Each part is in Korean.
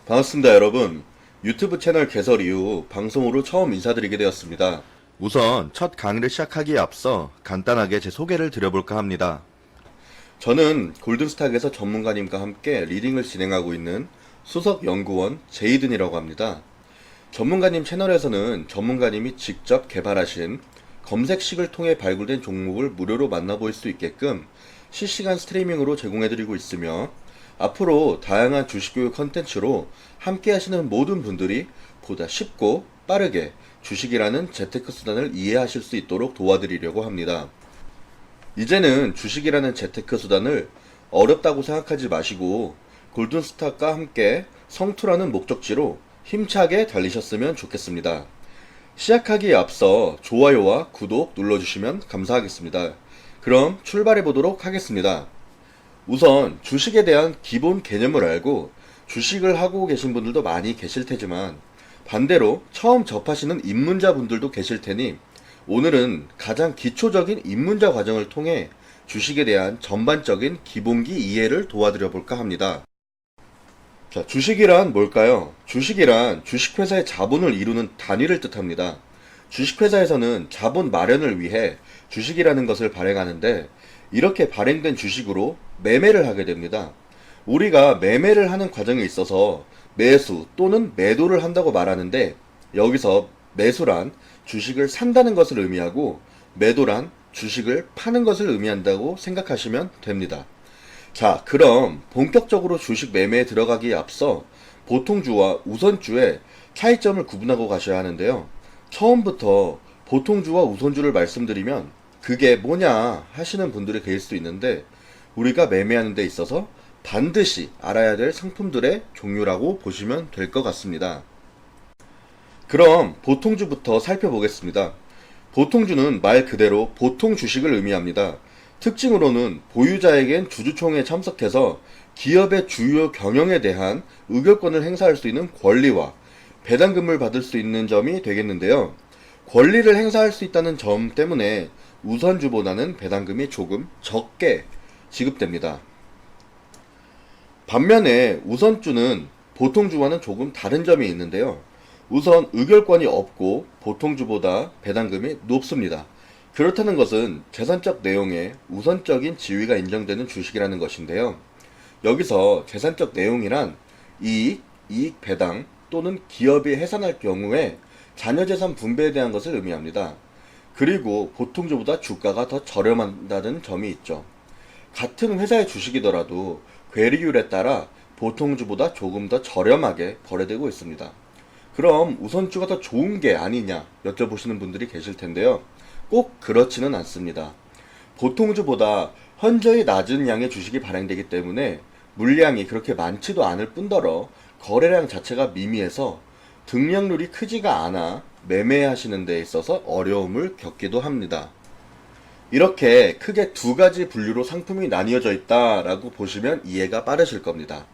반갑습니다, 여러분. 유튜브 채널 개설 이후 방송으로 처음 인사드리게 되었습니다. 우선 첫 강의를 시작하기에 앞서 간단하게 제 소개를 드려볼까 합니다. 저는 골든스탁에서 전문가님과 함께 리딩을 진행하고 있는 수석 연구원 제이든이라고 합니다. 전문가님 채널에서는 전문가님이 직접 개발하신 검색식을 통해 발굴된 종목을 무료로 만나볼 수 있게끔 실시간 스트리밍으로 제공해드리고 있으며, 앞으로 다양한 주식교육 컨텐츠로 함께 하시는 모든 분들이 보다 쉽고 빠르게 주식이라는 재테크 수단을 이해하실 수 있도록 도와드리려고 합니다. 이제는 주식이라는 재테크 수단을 어렵다고 생각하지 마시고 골든스탁과 함께 성투라는 목적지로 힘차게 달리셨으면 좋겠습니다. 시작하기에 앞서 좋아요와 구독 눌러주시면 감사하겠습니다. 그럼 출발해 보도록 하겠습니다. 우선 주식에 대한 기본 개념을 알고 주식을 하고 계신 분들도 많이 계실 테지만, 반대로 처음 접하시는 입문자 분들도 계실 테니, 오늘은 가장 기초적인 입문자 과정을 통해 주식에 대한 전반적인 기본기 이해를 도와드려 볼까 합니다. 자, 주식이란 뭘까요? 주식이란 주식회사의 자본을 이루는 단위를 뜻합니다. 주식회사에서는 자본 마련을 위해 주식이라는 것을 발행하는데, 이렇게 발행된 주식으로 매매를 하게 됩니다. 우리가 매매를 하는 과정에 있어서 매수 또는 매도를 한다고 말하는데, 여기서 매수란 주식을 산다는 것을 의미하고 매도란 주식을 파는 것을 의미한다고 생각하시면 됩니다. 자, 그럼 본격적으로 주식 매매에 들어가기에 앞서 보통주와 우선주의 차이점을 구분하고 가셔야 하는데요. 처음부터 보통주와 우선주를 말씀드리면 그게 뭐냐 하시는 분들이 계실 수 있는데, 우리가 매매하는 데 있어서 반드시 알아야 될 상품들의 종류라고 보시면 될 것 같습니다. 그럼 보통주부터 살펴보겠습니다. 보통주는 말 그대로 보통 주식을 의미합니다. 특징으로는 보유자에겐 주주총회에 참석해서 기업의 주요 경영에 대한 의결권을 행사할 수 있는 권리와 배당금을 받을 수 있는 점이 되겠는데요. 권리를 행사할 수 있다는 점 때문에 우선주보다는 배당금이 조금 적게 지급됩니다. 반면에 우선주는 보통주와는 조금 다른 점이 있는데요. 우선 의결권이 없고 보통주보다 배당금이 높습니다. 그렇다는 것은 재산적 내용에 우선적인 지위가 인정되는 주식이라는 것인데요. 여기서 재산적 내용이란 이익, 이익 배당 또는 기업이 해산할 경우에 자녀재산 분배에 대한 것을 의미합니다. 그리고 보통주보다 주가가 더 저렴하다는 점이 있죠. 같은 회사의 주식이더라도 괴리율에 따라 보통주보다 조금 더 저렴하게 거래되고 있습니다. 그럼 우선주가 더 좋은 게 아니냐 여쭤보시는 분들이 계실 텐데요. 꼭 그렇지는 않습니다. 보통주보다 현저히 낮은 양의 주식이 발행되기 때문에 물량이 그렇게 많지도 않을 뿐더러 거래량 자체가 미미해서 등락률이 크지가 않아 매매하시는 데 있어서 어려움을 겪기도 합니다. 이렇게 크게 두 가지 분류로 상품이 나뉘어져 있다라고 보시면 이해가 빠르실 겁니다.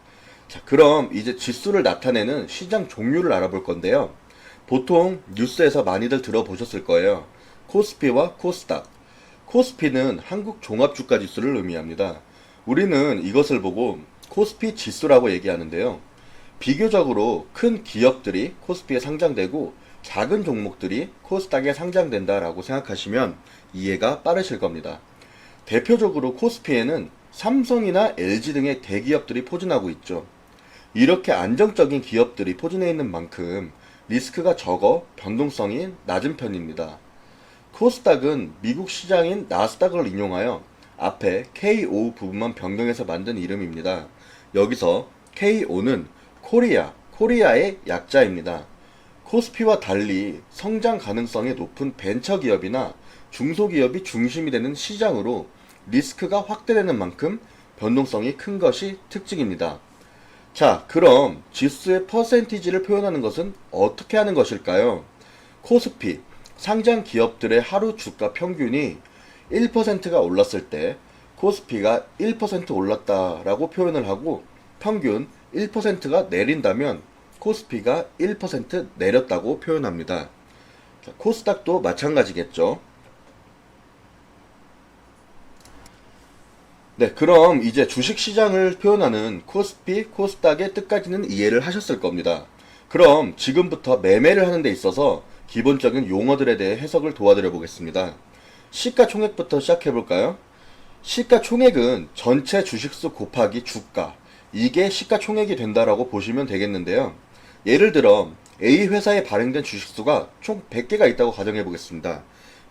자, 그럼 이제 지수를 나타내는 시장 종류를 알아볼 건데요. 보통 뉴스에서 많이들 들어보셨을 거예요. 코스피와 코스닥. 코스피는 한국 종합주가 지수를 의미합니다. 우리는 이것을 보고 코스피 지수라고 얘기하는데요. 비교적으로 큰 기업들이 코스피에 상장되고 작은 종목들이 코스닥에 상장된다라고 생각하시면 이해가 빠르실 겁니다. 대표적으로 코스피에는 삼성이나 LG 등의 대기업들이 포진하고 있죠. 이렇게 안정적인 기업들이 포진해 있는 만큼 리스크가 적어 변동성이 낮은 편입니다. 코스닥은 미국 시장인 나스닥을 인용하여 앞에 KO 부분만 변경해서 만든 이름입니다. 여기서 KO는 코리아의 약자입니다. 코스피와 달리 성장 가능성이 높은 벤처기업이나 중소기업이 중심이 되는 시장으로 리스크가 확대되는 만큼 변동성이 큰 것이 특징입니다. 자, 그럼 지수의 퍼센티지를 표현하는 것은 어떻게 하는 것일까요? 코스피, 상장 기업들의 하루 주가 평균이 1%가 올랐을 때 코스피가 1% 올랐다라고 표현을 하고, 평균 1%가 내린다면 코스피가 1% 내렸다고 표현합니다. 자, 코스닥도 마찬가지겠죠. 네, 그럼 이제 주식시장을 표현하는 코스피, 코스닥의 뜻까지는 이해를 하셨을 겁니다. 그럼 지금부터 매매를 하는 데 있어서 기본적인 용어들에 대해 해석을 도와드려 보겠습니다. 시가총액부터 시작해 볼까요? 시가총액은 전체 주식수 곱하기 주가, 이게 시가총액이 된다라고 보시면 되겠는데요. 예를 들어 A 회사에 발행된 주식수가 총 100개가 있다고 가정해 보겠습니다.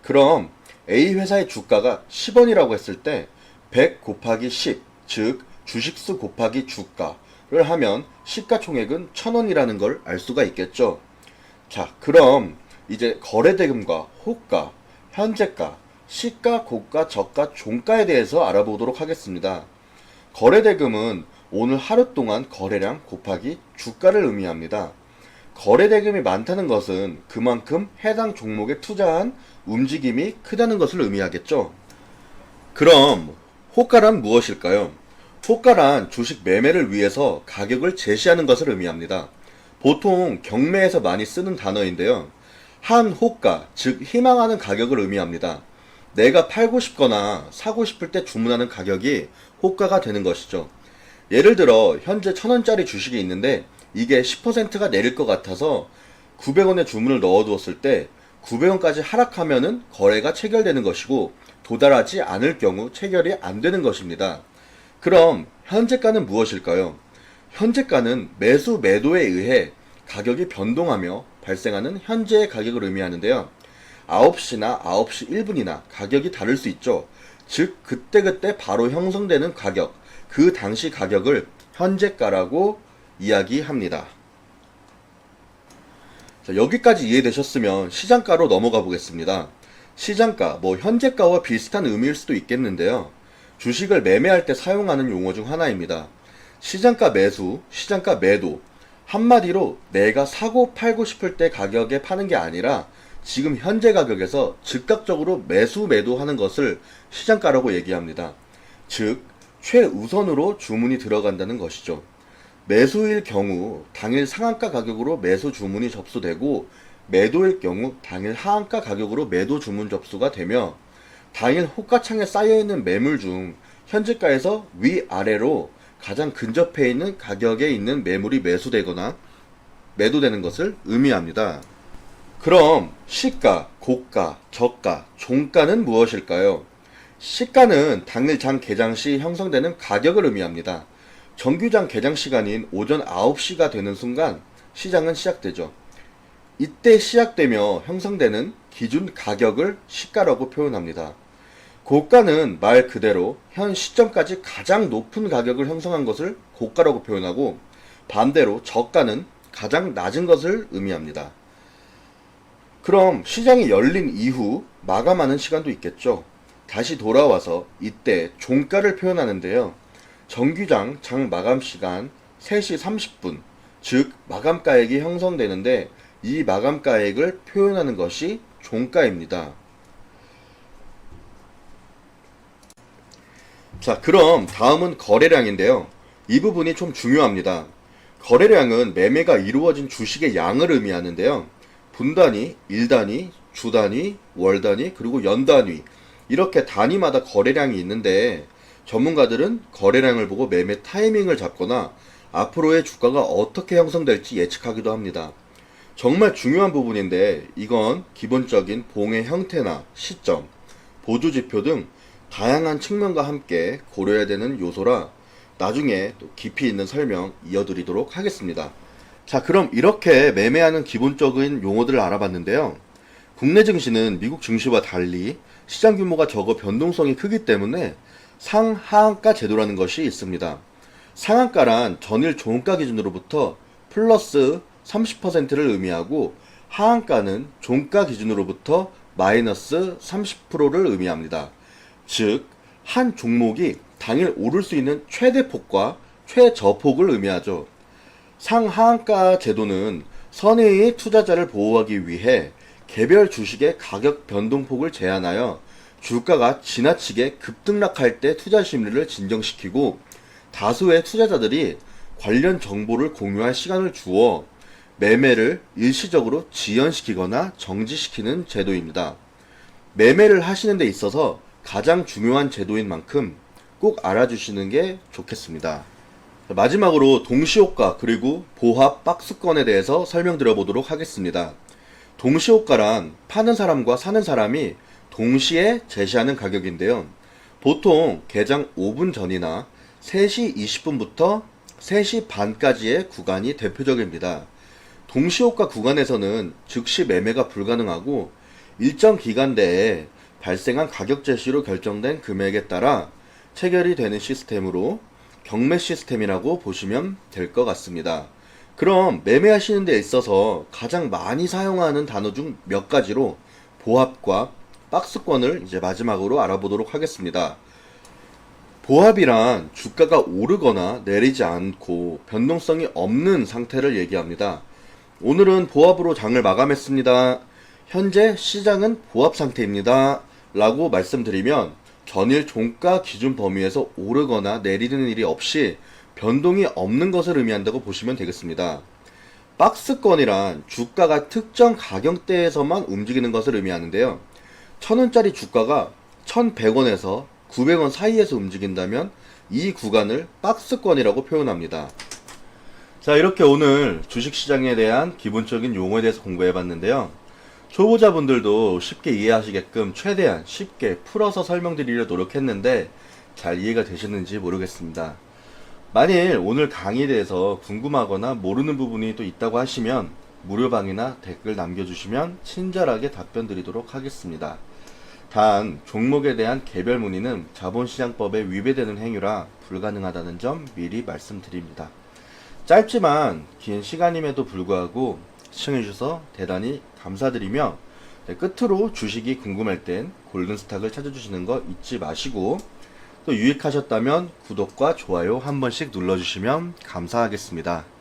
그럼 A 회사의 주가가 10원이라고 했을 때 100 곱하기 10, 즉 주식수 곱하기 주가를 하면 시가총액은 1000원이라는 걸 알 수가 있겠죠. 자, 그럼 이제 거래대금과 호가, 현재가, 시가, 고가, 저가, 종가에 대해서 알아보도록 하겠습니다. 거래대금은 오늘 하루 동안 거래량 곱하기 주가를 의미합니다. 거래대금이 많다는 것은 그만큼 해당 종목에 투자한 움직임이 크다는 것을 의미하겠죠. 그럼 호가란 무엇일까요? 호가란 주식 매매를 위해서 가격을 제시하는 것을 의미합니다. 보통 경매에서 많이 쓰는 단어인데요. 한 호가, 즉 희망하는 가격을 의미합니다. 내가 팔고 싶거나 사고 싶을 때 주문하는 가격이 호가가 되는 것이죠. 예를 들어 현재 1000원짜리 주식이 있는데 이게 10%가 내릴 것 같아서 900원에 주문을 넣어두었을 때 900원까지 하락하면은 거래가 체결되는 것이고 도달하지 않을 경우 체결이 안 되는 것입니다. 그럼 현재가는 무엇일까요? 현재가는 매수 매도에 의해 가격이 변동하며 발생하는 현재의 가격을 의미하는데요. 9시나 9시 1분이나 가격이 다를 수 있죠. 즉 그때그때 바로 형성되는 가격, 그 당시 가격을 현재가라고 이야기합니다. 자, 여기까지 이해되셨으면 시장가로 넘어가 보겠습니다. 시장가, 현재가와 비슷한 의미일 수도 있겠는데요. 주식을 매매할 때 사용하는 용어 중 하나입니다. 시장가 매수, 시장가 매도. 한마디로 내가 사고 팔고 싶을 때 가격에 파는 게 아니라 지금 현재 가격에서 즉각적으로 매수 매도하는 것을 시장가라고 얘기합니다. 즉 최우선으로 주문이 들어간다는 것이죠. 매수일 경우 당일 상한가 가격으로 매수 주문이 접수되고 매도일 경우 당일 하한가 가격으로 매도 주문 접수가 되며 당일 호가창에 쌓여있는 매물 중 현재가에서 위아래로 가장 근접해 있는 가격에 있는 매물이 매수되거나 매도되는 것을 의미합니다. 그럼 시가, 고가, 저가, 종가는 무엇일까요? 시가는 당일 장 개장 시 형성되는 가격을 의미합니다. 정규장 개장 시간인 오전 9시가 되는 순간 시장은 시작되죠. 이때 시작되며 형성되는 기준 가격을 시가라고 표현합니다. 고가는 말 그대로 현 시점까지 가장 높은 가격을 형성한 것을 고가라고 표현하고 반대로 저가는 가장 낮은 것을 의미합니다. 그럼 시장이 열린 이후 마감하는 시간도 있겠죠. 다시 돌아와서 이때 종가를 표현하는데요. 정규장 장 마감 시간 3시 30분, 즉 마감가액이 형성되는데 이 마감가액을 표현하는 것이 종가입니다. 자, 그럼 다음은 거래량인데요. 이 부분이 좀 중요합니다. 거래량은 매매가 이루어진 주식의 양을 의미하는데요. 분단위, 일단위, 주단위, 월단위, 그리고 연단위 이렇게 단위마다 거래량이 있는데 전문가들은 거래량을 보고 매매 타이밍을 잡거나 앞으로의 주가가 어떻게 형성될지 예측하기도 합니다. 정말 중요한 부분인데 이건 기본적인 봉의 형태나 시점, 보조지표 등 다양한 측면과 함께 고려해야 되는 요소라 나중에 또 깊이 있는 설명 이어드리도록 하겠습니다. 자, 그럼 이렇게 매매하는 기본적인 용어들을 알아봤는데요. 국내 증시는 미국 증시와 달리 시장 규모가 적어 변동성이 크기 때문에 상하한가 제도라는 것이 있습니다. 상한가란 전일 종가 기준으로부터 플러스 30%를 의미하고 하한가는 종가 기준으로부터 마이너스 30%를 의미합니다. 즉, 한 종목이 당일 오를 수 있는 최대폭과 최저폭을 의미하죠. 상하한가 제도는 선의의 투자자를 보호하기 위해 개별 주식의 가격 변동폭을 제한하여 주가가 지나치게 급등락할 때 투자 심리를 진정시키고 다수의 투자자들이 관련 정보를 공유할 시간을 주어 매매를 일시적으로 지연시키거나 정지시키는 제도입니다. 매매를 하시는 데 있어서 가장 중요한 제도인 만큼 꼭 알아주시는 게 좋겠습니다. 마지막으로 동시호가 그리고 보합 박스권에 대해서 설명드려 보도록 하겠습니다. 동시호가란 파는 사람과 사는 사람이 동시에 제시하는 가격인데요. 보통 개장 5분 전이나 3시 20분부터 3시 반까지의 구간이 대표적입니다. 동시호가 구간에서는 즉시 매매가 불가능하고 일정 기간 내에 발생한 가격 제시로 결정된 금액에 따라 체결이 되는 시스템으로 경매 시스템이라고 보시면 될 것 같습니다. 그럼 매매하시는 데 있어서 가장 많이 사용하는 단어 중 몇 가지로 보합과 박스권을 이제 마지막으로 알아보도록 하겠습니다. 보합이란 주가가 오르거나 내리지 않고 변동성이 없는 상태를 얘기합니다. 오늘은 보합으로 장을 마감했습니다. 현재 시장은 보합 상태입니다. 라고 말씀드리면 전일 종가 기준 범위에서 오르거나 내리는 일이 없이 변동이 없는 것을 의미한다고 보시면 되겠습니다. 박스권이란 주가가 특정 가격대에서만 움직이는 것을 의미하는데요. 1000원짜리 주가가 1100원에서 900원 사이에서 움직인다면 이 구간을 박스권이라고 표현합니다. 자, 이렇게 오늘 주식시장에 대한 기본적인 용어에 대해서 공부해 봤는데요. 초보자분들도 쉽게 이해하시게끔 최대한 쉽게 풀어서 설명드리려 노력했는데 잘 이해가 되셨는지 모르겠습니다. 만일 오늘 강의에 대해서 궁금하거나 모르는 부분이 또 있다고 하시면 무료방이나 댓글 남겨주시면 친절하게 답변 드리도록 하겠습니다. 단 종목에 대한 개별 문의는 자본시장법에 위배되는 행위라 불가능하다는 점 미리 말씀드립니다. 짧지만 긴 시간임에도 불구하고 시청해주셔서 대단히 감사드리며 끝으로 주식이 궁금할 땐 골든스탁을 찾아주시는 거 잊지 마시고 또 유익하셨다면 구독과 좋아요 한 번씩 눌러주시면 감사하겠습니다.